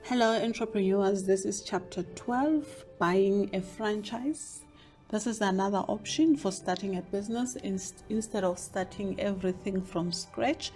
Hello, entrepreneurs. This is chapter 12, buying a franchise. This is another option for starting a business. Instead of starting everything from scratch,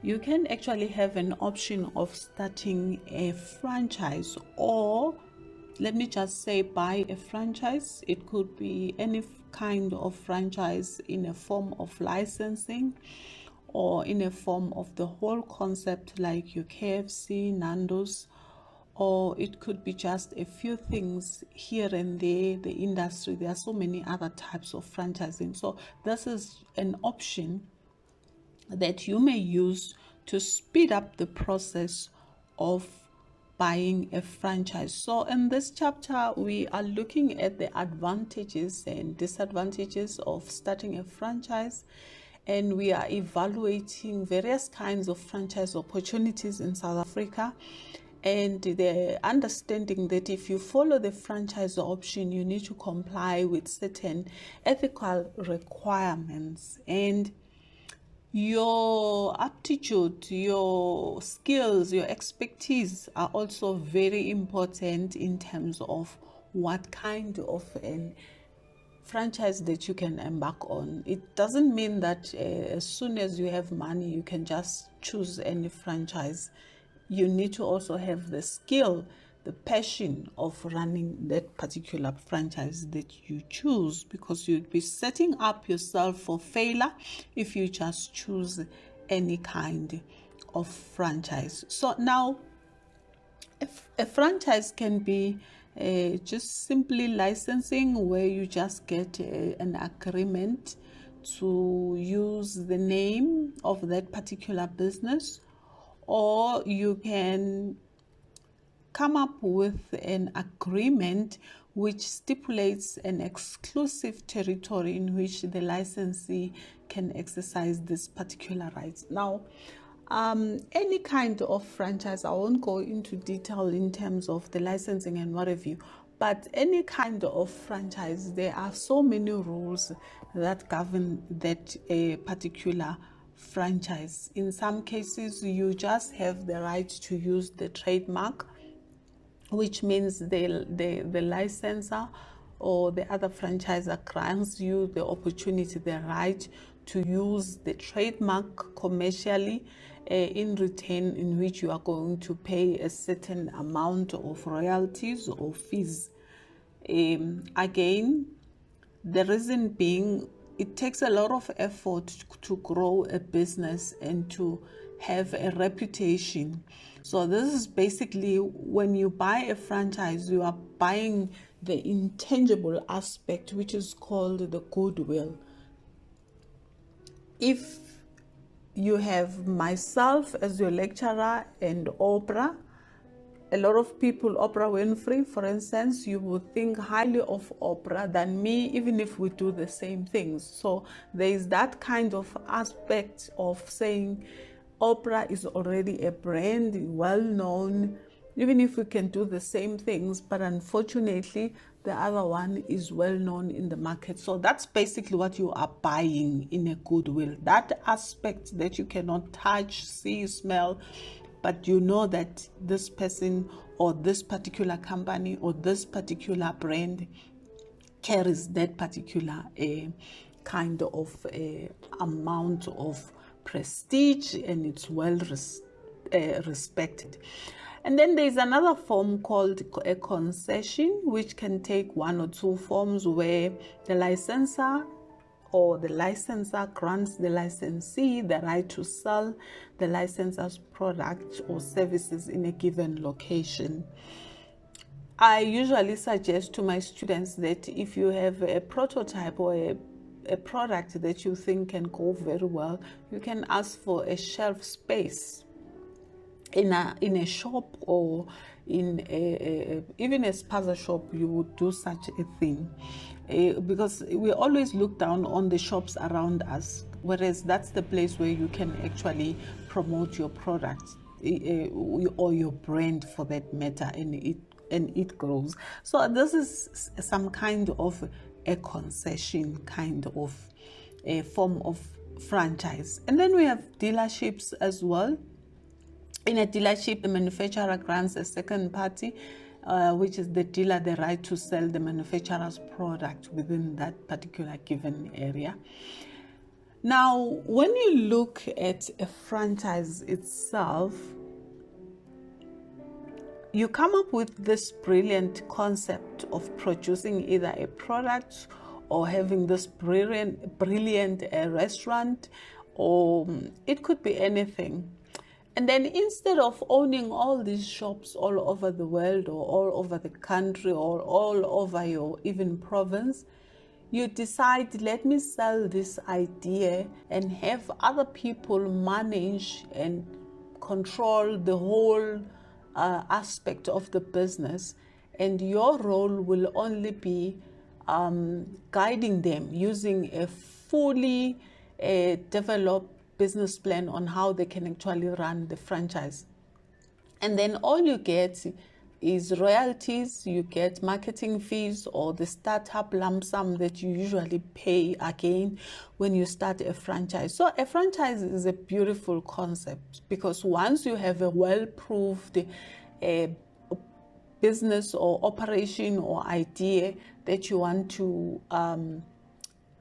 you can actually have an option of starting a franchise, or let me just say buy a franchise. It could be any kind of franchise in a form of licensing or in a form of the whole concept, like your KFC, Nando's, or it could be just a few things here and there, the industry. There are so many other types of franchising. So this is an option that you may use to speed up the process of buying a franchise. So in this chapter, we are looking at the advantages and disadvantages of starting a franchise, and we are evaluating various kinds of franchise opportunities in South Africa, and the understanding that if you follow the franchise option, you need to comply with certain ethical requirements, and your aptitude, your skills, your expertise are also very important in terms of what kind of an franchise that you can embark on. It doesn't mean that as soon as you have money, you can just choose any franchise. You need to also have the skill, the passion of running that particular franchise that you choose, because you'd be setting up yourself for failure if you just choose any kind of franchise. So now, if a franchise can be just simply licensing, where you just get an agreement to use the name of that particular business, or you can come up with an agreement which stipulates an exclusive territory in which the licensee can exercise this particular rights. Now, any kind of franchise, I won't go into detail in terms of the licensing and what have you, but any kind of franchise, there are so many rules that govern that particular franchise. In some cases, you just have the right to use the trademark, which means the licensor or the other franchisor grants you the opportunity, the right to use the trademark commercially, in return in which you are going to pay a certain amount of royalties or fees. Again, the reason being, it takes a lot of effort to grow a business and to have a reputation. So this is basically, when you buy a franchise, you are buying the intangible aspect, which is called the goodwill. If you have myself as your lecturer and Oprah, a lot of people, Oprah Winfrey, for instance, you would think highly of Oprah than me, even if we do the same things. So there is that kind of aspect of saying Oprah is already a brand, well known, even if we can do the same things, but unfortunately, the other one is well known in the market. So that's basically what you are buying in a goodwill. That aspect that you cannot touch, see, smell, but you know that this person or this particular company or this particular brand carries that particular kind of amount of prestige, and it's well respected. And then there's another form called a concession, which can take one or two forms, where the licensor or the licensor grants the licensee the right to sell the licensor's product or services in a given location. I usually suggest to my students that if you have a prototype or a product that you think can go very well, you can ask for a shelf space in a shop, or in even a spaza shop. You would do such a thing, because we always look down on the shops around us, whereas that's the place where you can actually promote your product or your brand, for that matter, and it grows. So this is some kind of a concession, kind of a form of franchise. And then we have dealerships as well. In a dealership, the manufacturer grants a second party, which is the dealer, the right to sell the manufacturer's product within that particular given area. Now, when you look at a franchise itself, you come up with this brilliant concept of producing either a product or having this brilliant restaurant, or it could be anything. And then instead of owning all these shops all over the world or all over the country or all over your even province, you decide, let me sell this idea and have other people manage and control the whole aspect of the business, and your role will only be guiding them using a fully developed business plan on how they can actually run the franchise. And then all you get is royalties, you get marketing fees, or the startup lump sum that you usually pay again when you start a franchise. So a franchise is a beautiful concept, because once you have a well-proved business or operation or idea that you want to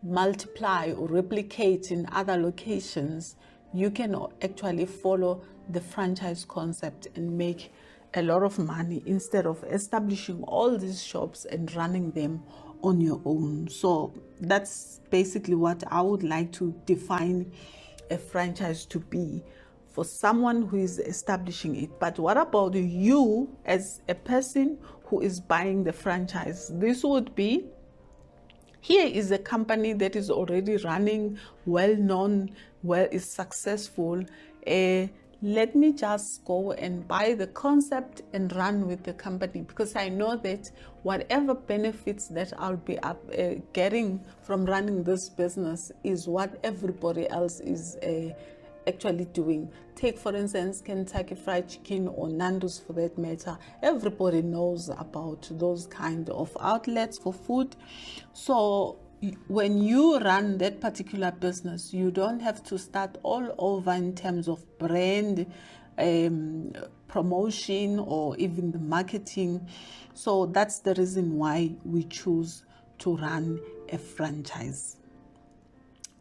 multiply or replicate in other locations, you can actually follow the franchise concept and make a lot of money instead of establishing all these shops and running them on your own. So that's basically what I would like to define a franchise to be for someone who is establishing it. But what about you as a person who is buying the franchise? This would be, here is a company that is already running, well-known, is successful. Let me just go and buy the concept and run with the company, because I know that whatever benefits that I'll be getting from running this business is what everybody else is actually doing. Take, for instance, Kentucky Fried Chicken or Nando's for that matter. Everybody knows about those kind of outlets for food. So when you run that particular business, you don't have to start all over in terms of brand promotion or even the marketing. So that's the reason why we choose to run a franchise.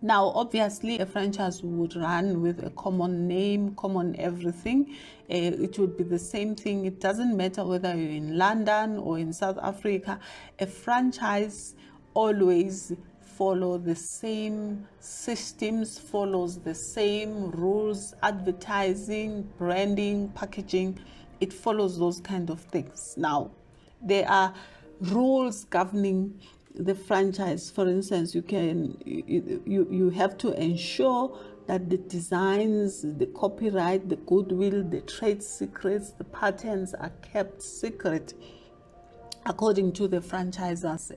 Now, obviously, a franchise would run with a common name, common everything. It would be the same thing. It doesn't matter whether you're in London or in South Africa. A franchise always follow the same systems, follows the same rules, advertising, branding, packaging. It follows those kind of things. Now, there are rules governing the franchise. For instance, you have to ensure that the designs, the copyright, the goodwill, the trade secrets, the patents are kept secret according to the franchisor's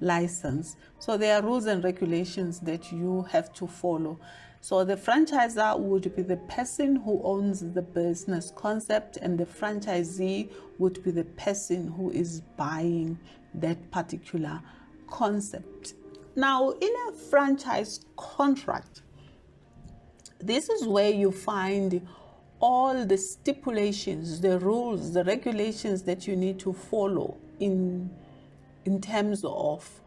license. So there are rules and regulations that you have to follow. So the franchisor would be the person who owns the business concept, and the franchisee would be the person who is buying that particular concept. Now, in a franchise contract, this is where you find all the stipulations, the rules, the regulations that you need to follow in terms of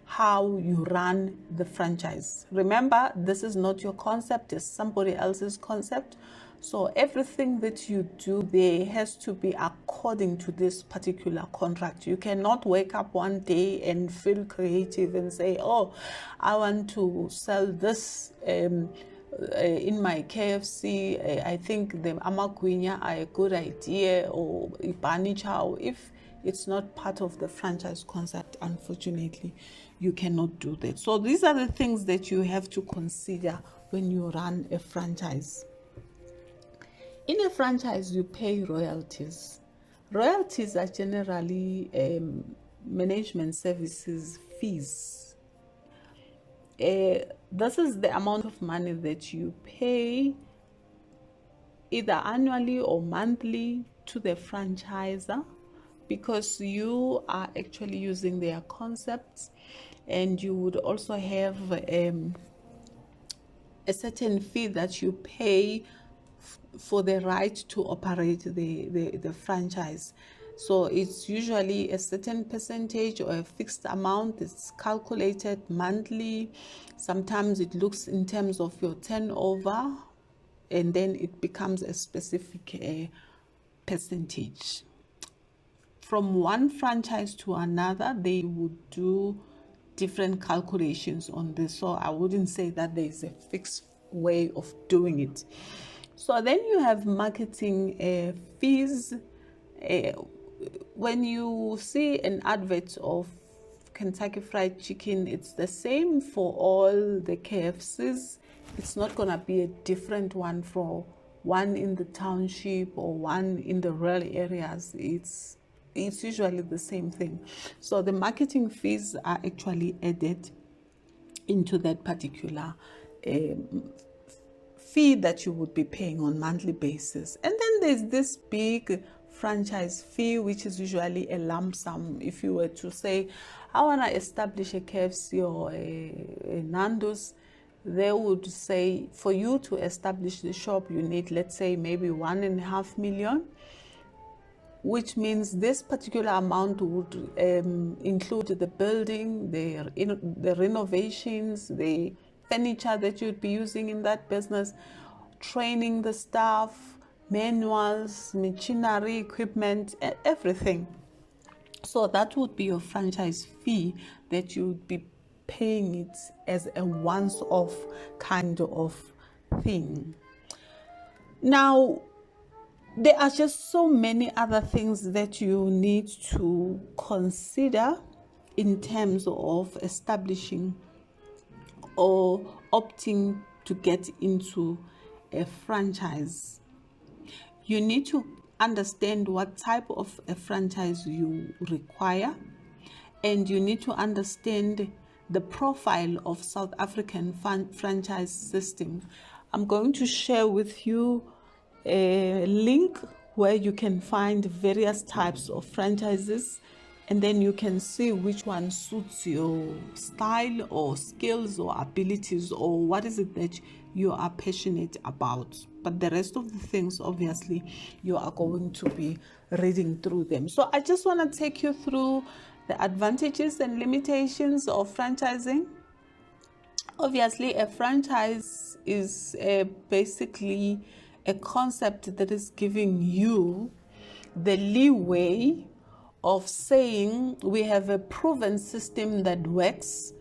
how you run the franchise. Remember, this is not your concept, it's somebody else's concept. So everything that you do there has to be according to this particular contract. You cannot wake up one day and feel creative and say, oh, I want to sell this in my KFC. I think the amagwinya are a good idea, or ibani chow. If it's not part of the franchise concept, unfortunately, you cannot do that. So these are the things that you have to consider when you run a franchise. In a franchise, you pay royalties. Royalties are generally management services fees. This is the amount of money that you pay either annually or monthly to the franchisor, because you are actually using their concepts, and you would also have a certain fee that you pay for the right to operate the franchise. So it's usually a certain percentage or a fixed amount. It's calculated monthly. Sometimes it looks in terms of your turnover, and then it becomes a specific percentage. From one franchise to another, they would do different calculations on this. So I wouldn't say that there is a fixed way of doing it. So then you have marketing fees. When you see an advert of Kentucky Fried Chicken, it's the same for all the KFCs. It's not going to be a different one for one in the township or one in the rural areas. It's usually the same thing. So the marketing fees are actually added into that particular fee that you would be paying on monthly basis. And then there's this big franchise fee, which is usually a lump sum. If you were to say, I want to establish a KFC or a Nando's, they would say for you to establish the shop, you need, let's say, maybe 1.5 million, which means this particular amount would include the building, the renovations, the furniture that you'd be using in that business, training the staff, manuals, machinery, equipment, everything. So that would be your franchise fee that you would be paying it as a once-off kind of thing. Now, there are just so many other things that you need to consider in terms of establishing or opting to get into a franchise. You need to understand what type of a franchise you require, and you need to understand the profile of South African franchise system. I'm going to share with you a link where you can find various types of franchises, and then you can see which one suits your style or skills or abilities, or what is it that you are passionate about. But the rest of the things, obviously, you are going to be reading through them. So I just want to take you through the advantages and limitations of franchising. Obviously, a franchise is basically a concept that is giving you the leeway of saying we have a proven system that works,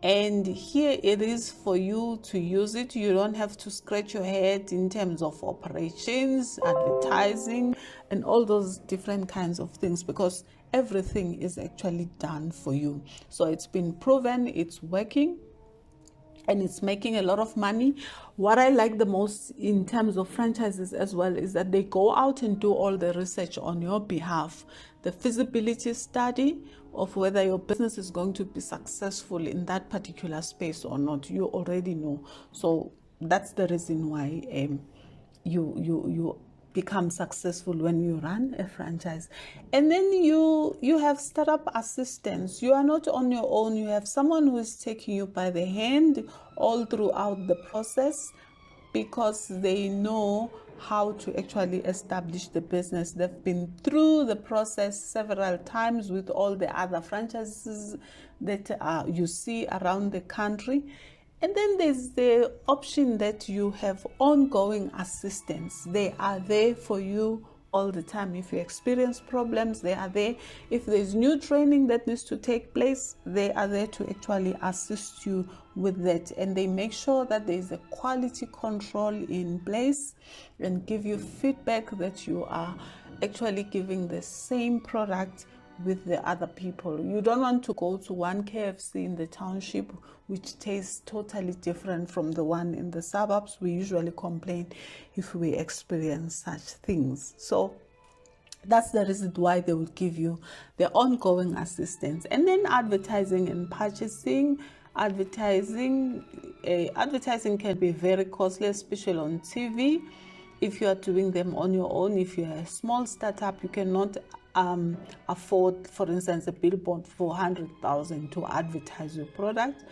and here it is for you to use it. You don't have to scratch your head in terms of operations, advertising, and all those different kinds of things, because everything is actually done for you. So it's been proven, it's working, and it's making a lot of money. What I like the most in terms of franchises as well is that they go out and do all the research on your behalf. The feasibility study of whether your business is going to be successful in that particular space or not, you already know. So that's the reason why you become successful when you run a franchise. And then you have startup assistance. You are not on your own. You have someone who is taking you by the hand all throughout the process, because they know how to actually establish the business. They've been through the process several times with all the other franchises that you see around the country. And then there's the option that you have ongoing assistance. They are there for you all the time. If you experience problems, they are there. If there's new training that needs to take place, they are there to actually assist you with that. And they make sure that there's a quality control in place and give you feedback that you are actually giving the same product with the other people. You don't want to go to one KFC in the township which tastes totally different from the one in the suburbs. We usually complain if we experience such things. So that's the reason why they will give you the ongoing assistance. And then advertising and purchasing. Advertising can be very costly, especially on TV. If you are doing them on your own, if you're a small startup, you cannot afford, for instance, a billboard for 100,000 to advertise your product.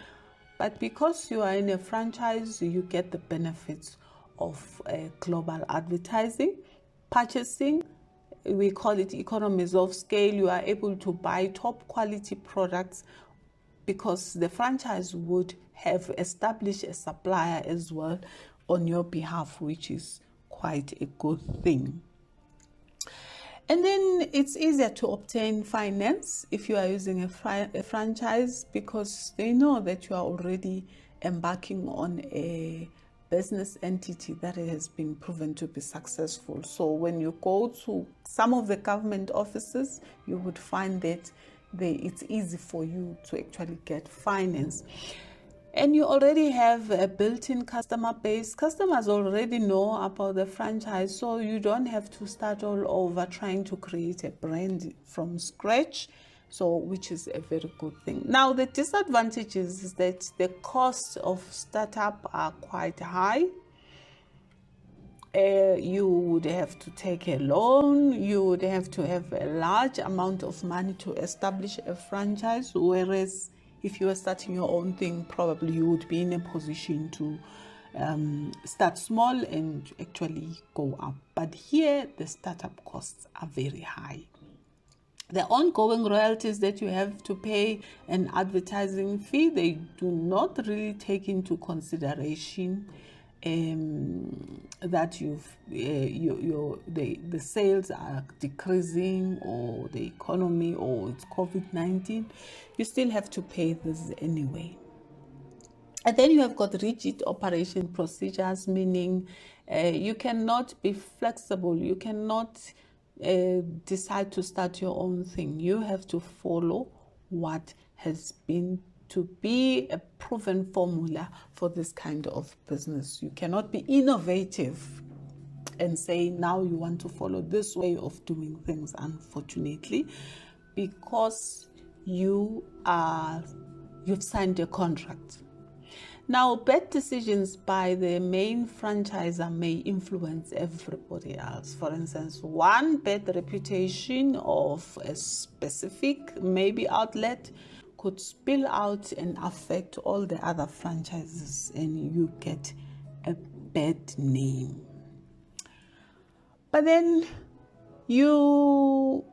But because you are in a franchise, you get the benefits of global advertising, purchasing. We call it economies of scale. You are able to buy top quality products because the franchise would have established a supplier as well on your behalf, which is quite a good thing. And then it's easier to obtain finance if you are using a franchise, because they know that you are already embarking on a business entity that has been proven to be successful. So when you go to some of the government offices, you would find that it's easy for you to actually get finance. And you already have a built-in customer base. Customers already know about the franchise, so you don't have to start all over trying to create a brand from scratch, so which is a very good thing. Now, the disadvantages is that the costs of startup are quite high. You would have to take a loan, you would have to have a large amount of money to establish a franchise, whereas if you are starting your own thing, probably you would be in a position to start small and actually go up. But here, the startup costs are very high. The ongoing royalties that you have to pay, an advertising fee, they do not really take into consideration that the sales are decreasing, or the economy, or it's COVID-19. You still have to pay this anyway. And then you have got rigid operation procedures, meaning you cannot be flexible. You cannot decide to start your own thing. You have to follow what has been to be a proven formula for this kind of business. You cannot be innovative and say now you want to follow this way of doing things, unfortunately, because you've signed a contract. Now, bad decisions by the main franchisor may influence everybody else. For instance, one bad reputation of a specific maybe outlet could spill out and affect all the other franchises, and you get a bad name. But then you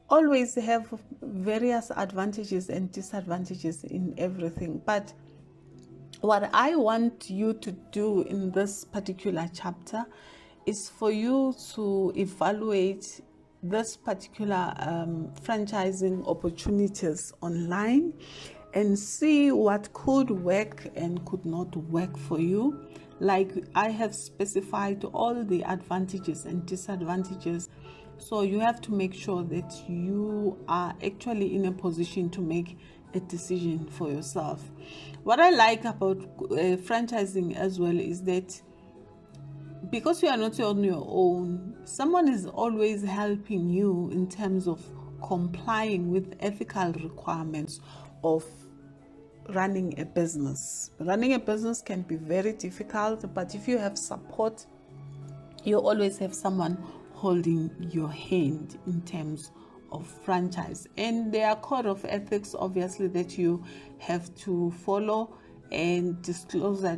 always have various advantages and disadvantages in everything. But what I want you to do in this particular chapter is for you to evaluate this particular franchising opportunities online and see what could work and could not work for you. Like I have specified all the advantages and disadvantages, so you have to make sure that you are actually in a position to make a decision for yourself. What I like about franchising as well is that because you are not on your own, someone is always helping you in terms of complying with ethical requirements of running a business. Running a business can be very difficult, but if you have support, you always have someone holding your hand in terms of franchise. And there are code of ethics, obviously, that you have to follow, and disclosure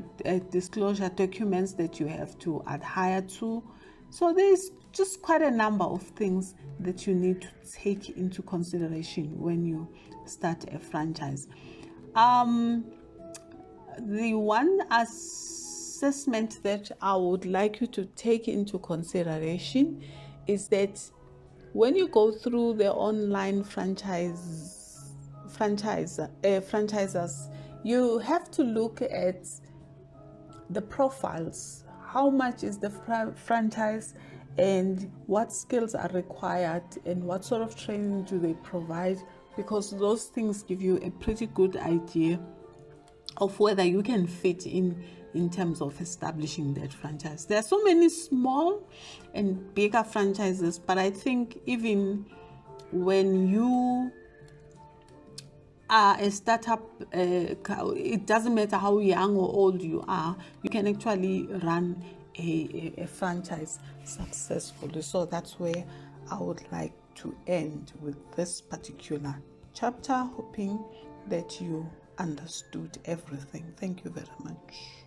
documents that you have to adhere to. So there's just quite a number of things that you need to take into consideration when you start a franchise. The one assessment that I would like you to take into consideration is that when you go through the online franchisers, you have to look at the profiles. How much is the franchise, and what skills are required, and what sort of training do they provide? Because those things give you a pretty good idea of whether you can fit in terms of establishing that franchise. There are so many small and bigger franchises, but I think even when you are a startup, it doesn't matter how young or old you are, you can actually run a franchise successfully. So that's where I would like to end with this particular chapter, hoping that you understood everything. Thank you very much.